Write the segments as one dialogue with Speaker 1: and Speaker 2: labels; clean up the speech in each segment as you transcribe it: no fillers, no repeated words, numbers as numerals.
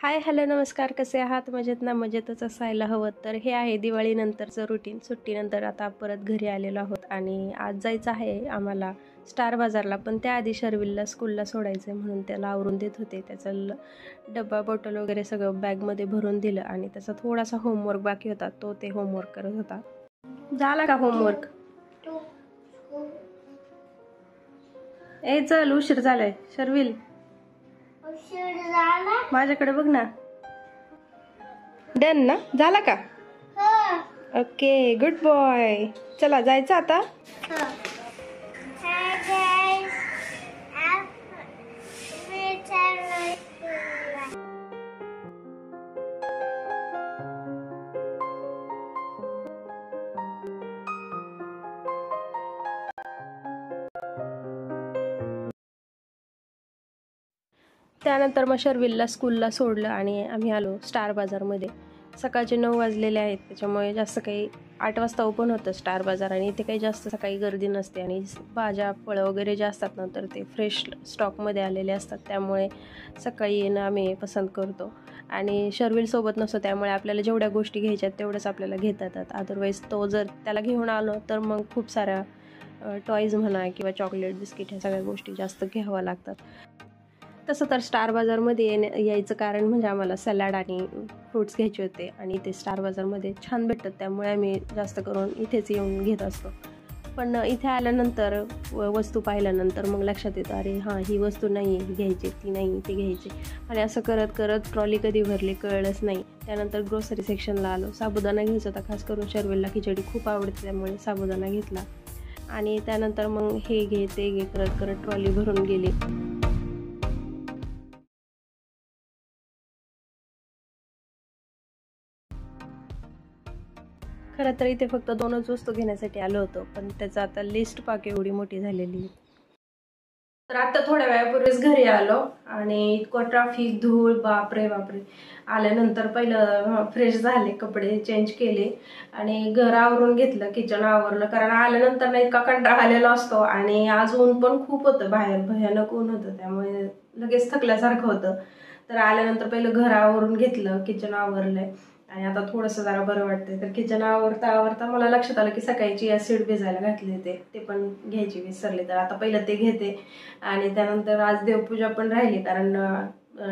Speaker 1: Hi hello नमस्कार, कसे आहात? मजेत ना? मजेतच असायला हवं. तर हे आहे दिवाळीनंतरचं रुटीन. सुट्टीनंतर आता परत घरी आलेलो आहोत आणि आज जायचं आहे आम्हाला स्टार बाजारला, पण त्याआधी शर्विलला स्कूलला सोडायचं आहे म्हणून त्याला आवरून देत होते. त्याचं डब्बा बॉटल वगैरे सगळं बॅगमध्ये भरून दिलं आणि त्याचा थोडासा होमवर्क बाकी होता, तो ते होमवर्क करत होता. झाला का होमवर्क? ए चल, उशीर झालाय. शर्विल माझ्याकडे बघ ना. डन ना? झाला का? Okay, good boy. चला जायचं आता. त्यानंतर मग शर्विलला स्कूलला सोडलं आणि आम्ही आलो स्टार बाजारमध्ये. सकाळचे 9 वाजलेले आहेत, त्याच्यामुळे जास्त काही 8 वाजता ओपन होतं स्टार बाजार आणि इथे काही जास्त सकाळी गर्दी नसते आणि भाज्या फळं वगैरे जे असतात ना तर ते फ्रेश स्टॉकमध्ये आलेले असतात, त्यामुळे सकाळी येणं आम्ही पसंत करतो. आणि शर्विल सोबत नसतो त्यामुळे आपल्याला जेवढ्या गोष्टी घ्यायच्या तेवढंच आपल्याला घेता येतात. अदरवाईज तो जर त्याला घेऊन आलो तर मग खूप साऱ्या टॉईज म्हणा किंवा चॉकलेट बिस्किट ह्या सगळ्या गोष्टी जास्त घ्याव्या लागतात. तसं तर स्टार बाजारमध्ये यायचं कारण म्हणजे आम्हाला सॅलड आणि फ्रूट्स घ्यायचे होते आणि ते स्टार बाजारमध्ये छान भेटतात, त्यामुळे आम्ही जास्त करून इथेच येऊन घेत असतो. पण इथे आल्यानंतर वस्तू पाहिल्यानंतर मग लक्षात येतं, अरे हां ही वस्तू नाही घ्यायची, ती नाही ती घ्यायची, आणि असं करत करत ट्रॉली कधी भरली कळलंच नाही. त्यानंतर ग्रोसरी सेक्शनला आलो. साबुदाणा घ्यायचा होता, खास करून शर्विलला खिचडी खूप आवडते त्यामुळे साबुदाणा घेतला आणि त्यानंतर मग हे घे ते घे करत करत ट्रॉली भरून गेली. खरं तर इथे फक्त 2च वस्तू घेण्यासाठी आलो होतो, पण त्याचं आता लिस्ट पाक एवढी मोठी झालेली. तर आता थोड्या वेळापूर्वीच घरी आलो आणि इतकं ट्रॅफिक, धूळ, बापरे बापरे. आल्यानंतर पहिलं फ्रेश झाले, कपडे चेंज केले आणि घर आवरून घेतलं, किचन आवरलं, कारण आल्यानंतर ना इतका कंटाळा आलेला असतो आणि आज ऊन पण खूप होतं बाहेर, भयानक ऊन होतं, त्यामुळे लगेच थकल्यासारखं होतं. तर आल्यानंतर पहिलं घर आवरून घेतलं, किचन आवरलंय आणि आता थोडंसं जरा बरं वाटतंय. तर किचन आवरता आवरता मला लक्षात आलं की सकाळी चिया सीड भिजायला घातले ते पण घ्यायची विसरले, तर आता पहिलं ते घेते. आणि त्यानंतर आज देवपूजा पण राहिली, कारण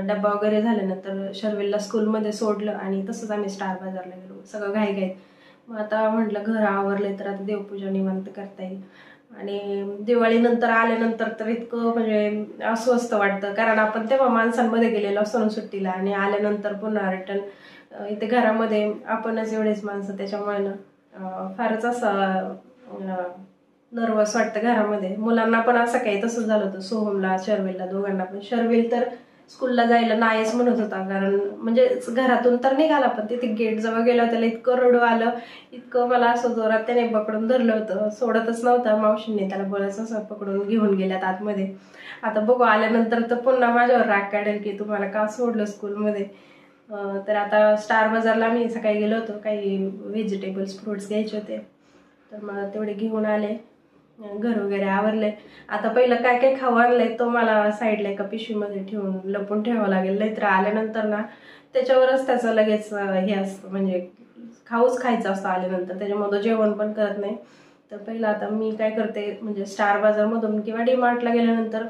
Speaker 1: डब्बा वगैरे झाल्यानंतर शर्विलला स्कूलमध्ये सोडलं आणि तसंच आम्ही स्टार बाजारला गेलो, सगळं घाईघाईत. मग आता म्हटलं घर आवरले तर आता देवपूजा निवांत करता येईल. आणि दिवाळीनंतर आल्यानंतर तर इतकं म्हणजे अस्वस्थ वाटतं, कारण आपण तेव्हा माणसांमध्ये गेलेलो असतो ना सुट्टीला आणि आल्यानंतर पुन्हा रिटर्न इथे घरामध्ये आपणच एवढेच माणसं, त्याच्यामुळे ना फारच असं नर्वस वाटतं घरामध्ये. मुलांना पण असं काही तसं झालं होतं, सोहमला शर्विलला दोघांना पण. शर्विल तर स्कूलला जायला नाहीच म्हणत होता, कारण म्हणजे घरातून तर निघाला पण तिथे गेट जवळ गेला त्याला इतकं रडू आलं, इतकं मला असं जोरात त्याने पकडून धरलं होतं, सोडतच नव्हता. मावशींनी त्याला बळच असं पकडून घेऊन गेल्यात आतमध्ये. आता बघू आल्यानंतर तर पुन्हा माझ्यावर राग काढेल की तुम्हाला का सोडलं स्कूलमध्ये. तर आता स्टार बाजारला मी सकाळी गेलो होतो, काही व्हेजिटेबल्स फ्रुट्स घ्यायचे होते, तर मला तेवढे घेऊन आले. घर वगैरे आवरले. आता पहिलं काय काय खाऊ आणलंय तो मला साईडला एका पिशवीमध्ये ठेवून लपून ठेवावं लागेल, नाहीतर आल्यानंतर ना त्याच्यावरच त्याचं लगेच हे असतं, म्हणजे खाऊच खायचं असतं आल्यानंतर, त्याच्यामध्ये जेवण पण करत नाही. तर पहिलं आता मी काय करते, म्हणजे स्टार बाजारमधून किंवा डीमार्टला गेल्यानंतर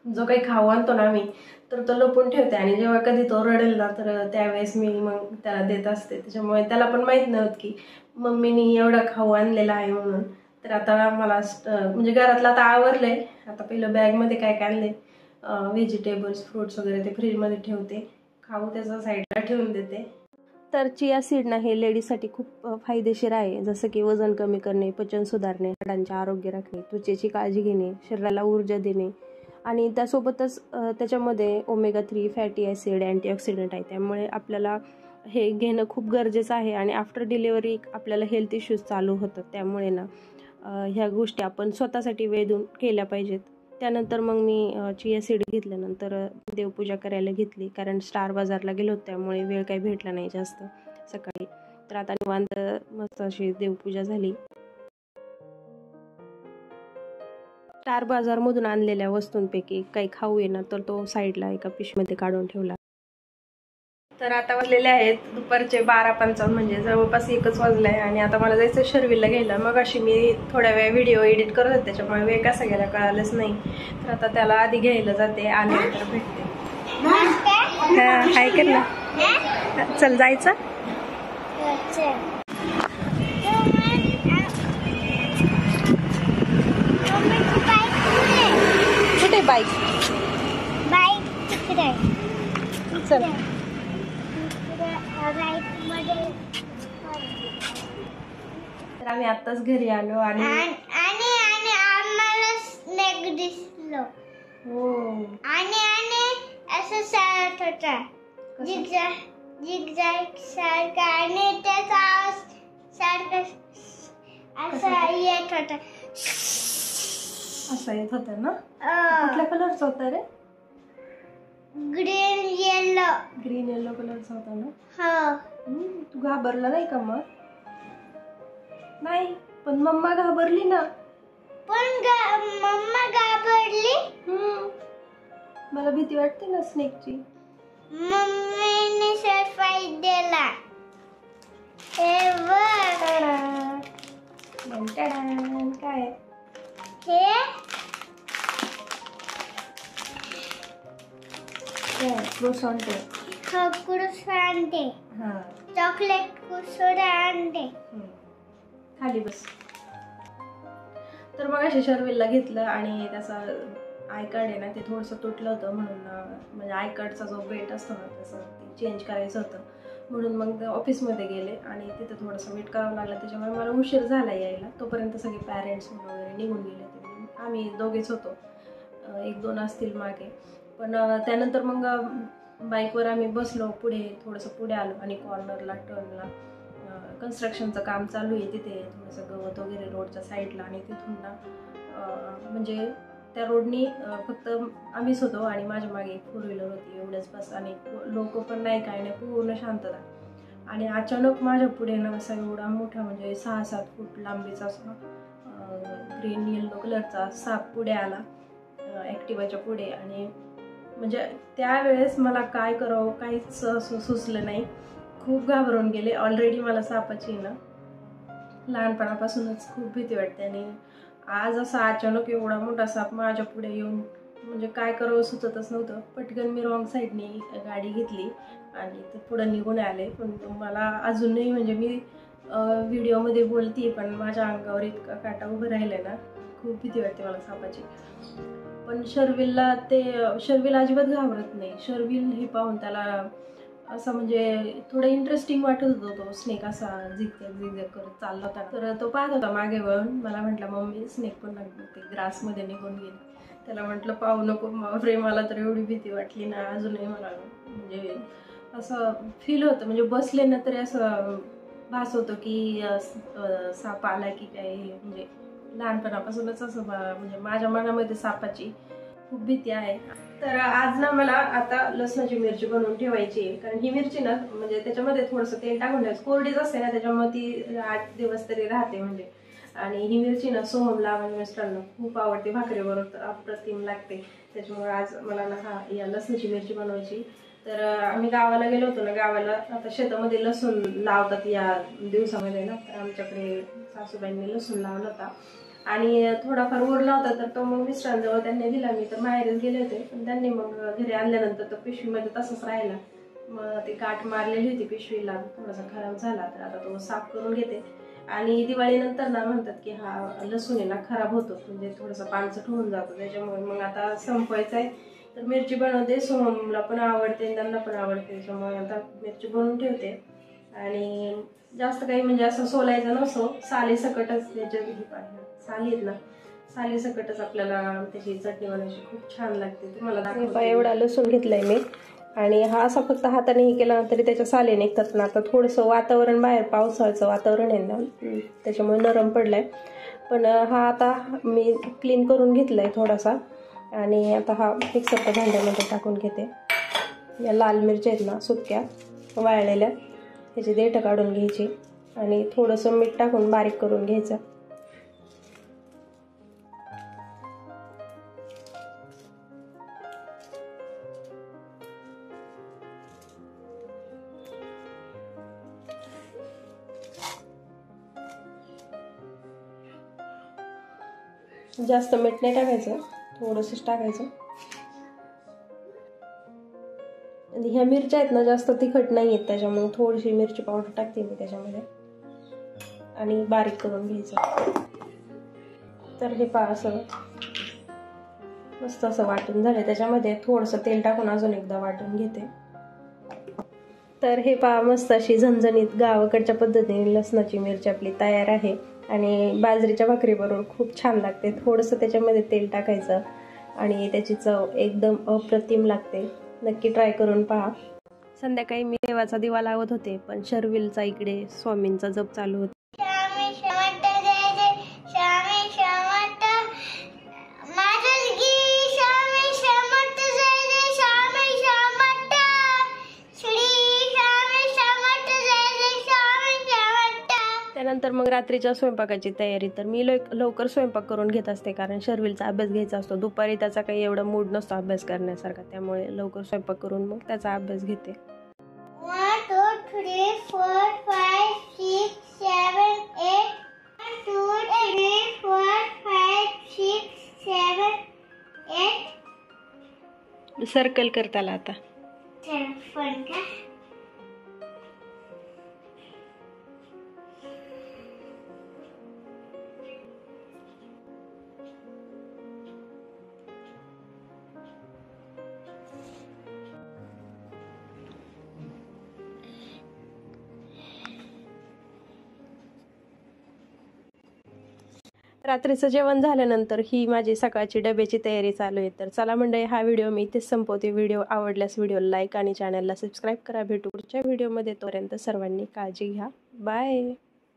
Speaker 1: जो काही खाऊ आणतो ना आम्ही तर तो लपून ठेवते आणि जेव्हा कधी तो रडेल ना तर त्यावेळेस मी मग त्याला देत असते. त्याच्यामुळे त्याला पण माहीत नव्हतं की मम्मीनी एवढा खाऊ आणलेला आहे म्हणून. तर आता मला म्हणजे घरातलं आता आवरलंय. आता पहिलं बॅगमध्ये काय काय आणले, व्हेजिटेबल्स फ्रुट्स वगैरे ते फ्रीजमध्ये ठेवते, खाऊ त्याचा साईडला ठेवून देते. तर चिया सीड ना हे लेडीजसाठी खूप फायदेशीर आहे, जसं की वजन कमी करणे, पचन सुधारणे, हाडांचे आरोग्य राखणे, त्वचेची काळजी घेणे, शरीराला ऊर्जा देणे आणि त्यासोबतच त्याच्यामध्ये ओमेगा 3 फॅटी ॲसिड अँटीऑक्सिडंट आहे, त्यामुळे आपल्याला हे घेणं खूप गरजेचं आहे. आणि आफ्टर डिलिव्हरी आपल्याला हेल्थ इश्यूज चालू होतात, त्यामुळे ना ह्या गोष्टी आपण स्वतःसाठी वेळ देऊन केल्या पाहिजेत. त्यानंतर मग मी चिया सीड घेतल्यानंतर देवपूजा करायला घेतली, कारण स्टार बाजारला गेलो त्यामुळे वेळ काही भेटला नाही जास्त सकाळी. तर आता निवांत मस्त अशी देवपूजा झाली. स्टार बाजारमधून आणलेल्या वस्तूंपैकी काही खाऊ आहे ना तर तो साईडला एका पिशवीमध्ये काढून ठेवला. तर आता वाजलेले आहेत दुपारचे 12:55 म्हणजे जवळपास 1च वाजलाय आणि आता मला जायचं शर्विलला घ्यायला. मग अशी मी थोड्या वेळ व्हिडिओ एडिट करत होते त्याच्यामुळे वेळ कसा गेला कळालंच नाही. तर आता त्याला आधी घ्यायला जाते, आल्यानंतर भेटते. हाय केलं, चल जायचं. कुठे बाईक? चल तर आम्ही आत्ताच घरी आलो आणि
Speaker 2: आम्हाला स्नेक दिसलो.
Speaker 1: हो
Speaker 2: आणि असं सारखं होता झिगझॅग सारखा आणि त्याचा आवाज सारखा असा येत होता.
Speaker 1: असं येत होतं ना. कुठल्या कलरचा होता रे?
Speaker 2: Green yellow.
Speaker 1: ग्रीन येलो कलरचा होता ना.
Speaker 2: हो.
Speaker 1: तू घाबरला नाही का मग? नाही, पण मम्मा घाबरली ना.
Speaker 2: पण मम्मा घाबरली.
Speaker 1: मला भीती वाटते ना स्नेकची.
Speaker 2: मम्मीने सरप्राईज दिला. हे बघ.
Speaker 1: काय
Speaker 2: हे
Speaker 1: क्रोसॉन्ट आहे.
Speaker 2: croissant आहे. चॉकलेट croissant आहे.
Speaker 1: खाली बस. तर मग अशी शर्विलला घेतलं आणि त्याचा आय कार्ड आहे ना ते थोडंसं तुटलं होतं म्हणून म्हणजे आय कार्डचा जो बेट असतो ना तसं ते चेंज करायचं होतं म्हणून मग ऑफिसमध्ये गेले आणि तिथं थोडंसं वेट करावं लागलं. त्याच्यामुळे मला उशीर झाला यायला. तोपर्यंत सगळे पॅरेंट्स वगैरे निघून गेले होते. आम्ही दोघेच होतो, 1-2 असतील मागे. पण त्यानंतर मग बाईकवर आम्ही बसलो, थोडंसं पुढे आलो आणि कॉर्नरला टर्नला कन्स्ट्रक्शनचं काम चालू आहे तिथे थोडंसं गवत वगैरे रोडच्या साईडला आणि तिथून ना म्हणजे त्या रोडनी फक्त आम्हीच होतो आणि माझ्या मागे एक 4 व्हीलर होती, एवढंच बस. आणि लोक पण नाही, काय नाही, पूर्ण शांतता. आणि अचानक माझ्या पुढे ना असा एवढा मोठा म्हणजे 6-7 फूट लांबीचा असा ग्रीन येलो कलरचा साप पुढे आला ॲक्टिवाच्या पुढे. आणि म्हणजे त्यावेळेस मला काय करावं काहीच सुचलं नाही. खूप घाबरून गेले. ऑलरेडी मला सापाची ना लहानपणापासूनच खूप भीती वाटते आणि आज असा अचानक एवढा मोठा साप माझ्या पुढे येऊन म्हणजे काय करावं सुचतच नव्हतं. पटकन मी रॉंग साईडने गाडी घेतली आणि ते पुढं निघून आले. पण मला अजूनही म्हणजे मी व्हिडिओमध्ये बोलते पण माझ्या अंगावर इतका काटा उभं राहिलं ना, खूप भीती वाटते मला सापाची. पण शर्विल अजिबात घाबरत नाही. शर्विल हे पाहून त्याला असं म्हणजे थोडं इंटरेस्टिंग वाटत होतं. तो स्नेक असा झिगझॅग करत चालला होता. तर तो पाहत होता मागे वळून. मला म्हटलं मम्मी स्नेक पण ते ग्रासमध्ये निघून गेली. त्याला म्हटलं पाहू नको बापरे, मला तर एवढी भीती वाटली ना. अजूनही मला म्हणजे असं फील होतं म्हणजे बसले ना तरी असं भास होतो की साप आला की काय. म्हणजे लहानपणापासूनच असं म्हणजे माझ्या मनामध्ये सापाची खूप भीती आहे. तर आज ना मला आता लसणाची मिरची बनवून ठेवायची आहे. कारण ही मिरची ना म्हणजे त्याच्यामध्ये थोडंसं तेल टाकून ठेवायचं. कोरडीच असते ना त्याच्यामुळे ती 8 दिवस तरी राहते म्हणजे. आणि ही मिरची ना सोहमला म्हणजे मिस्टरांना खूप आवडते, भाकरीबरोबर तर अप्रतिम लागते. त्याच्यामुळे आज मला ना या लसणाची मिरची बनवायची. तर आम्ही गावाला गेलो होतो ना, गावाला आता शेतामध्ये लसूण लावतात या दिवसामध्ये ना. तर आमच्याकडे सासूबाईंनी लसूण लावला होता आणि थोडाफार उरला होता. तर तो मग मिस्टरांजवळ त्यांनी दिला. मी तर माहेरच गेले होते पण त्यांनी मग घरी आणल्यानंतर तो पिशवीमध्ये तसंच राहिला. मग ते गाठ मारलेली होती पिशवीला, थोडासा खराब झाला. तर आता तो साफ करून घेते. आणि दिवाळीनंतर ना म्हणतात की हा लसूण आहे ना खराब होतो म्हणजे थोडंसं पानसट होऊन जातो. त्याच्यामुळे मग आता संपवायचं आहे. तर मिरची बनवते. सोहमला पण आवडते, त्यांना पण आवडते. त्याच्यामुळे आता मिरची बनवून ठेवते. आणि जास्त काही म्हणजे असं सोलायचं नसतो, साली सकटच त्याच्या साली आहेत ना, साली सकटच आपल्याला त्याची चटणी बनवायची खूप छान लागते. तुम्हाला दाखवते. एवढा लसूण घेतलाय मी आणि हा असा फक्त हाताने हे केला तरी त्याच्या साली निघतात ना. आता थोडंसं वातावरण बाहेर पावसाळ्याचं वातावरण आहे ना त्याच्यामुळे नरम पडलाय. पण हा आता मी क्लीन करून घेतलाय थोडासा आणि आता हा मिक्सरच्या भांड्यामध्ये टाकून घेते. या लाल मिरच्या आहेत ना सुक्या वाळलेल्या, ह्याची देठं काढून घ्यायची आणि थोडंसं मीठ टाकून बारीक करून घ्यायचं. जास्त मीठ नाही टाकायचं, थोडंसंच टाकायचं. आणि ह्या मिरच्या आहेत ना जास्त तिखट नाही आहेत, त्याच्यामुळे थोडीशी मिरची पावडर टाकते मी त्याच्यामध्ये आणि बारीक करून घ्यायचं. तर हे पहा असं मस्त असं वाटून झालं. त्याच्यामध्ये थोडंसं तेल टाकून अजून एकदा वाटून घेते. तर हे पहा मस्त अशी झणझणीत गावाकडच्या पद्धतीने लसणाची मिरची आपली तयार आहे आणि बाजरीच्या भाकरीबरोबर खूप छान लागते. थोडंसं त्याच्यामध्ये तेल टाकायचं आणि त्याची चव एकदम अप्रतिम लागते. नक्की ट्राय करून पहा. संध्याकाळी मी देवाचा दिवा लावत होते, पण शर्विलचा इकडे स्वामींचा जप चालू होता. त्यानंतर मग रात्रीच्या स्वयंपाकाची तयारी. तर मी लवकर स्वयंपाक करून घेत असते, कारण शर्विलचा अभ्यास घ्यायचा असतो. दुपारी त्याचा काही एवढा मूड नसतो अभ्यास करण्यासारखा, त्यामुळे लवकर स्वयंपाक करून मग त्याचा अभ्यास घेते.
Speaker 2: 1 2 3 4 5 6 7 8 1 2 3 4 5 6 7 8
Speaker 1: सर्कल करताला आता
Speaker 2: पण का
Speaker 1: रात्रीचं जेवण झाल्यानंतर ही माझी सकाळची डब्याची तयारी चालू आहे. तर चला मंडळी, हा व्हिडिओ मी इथेच संपवते. व्हिडिओ आवडल्यास व्हिडिओला लाईक आणि चॅनलला सबस्क्राईब करा. भेटू पुढच्या व्हिडिओमध्ये. तोपर्यंत सर्वांनी काळजी घ्या. बाय.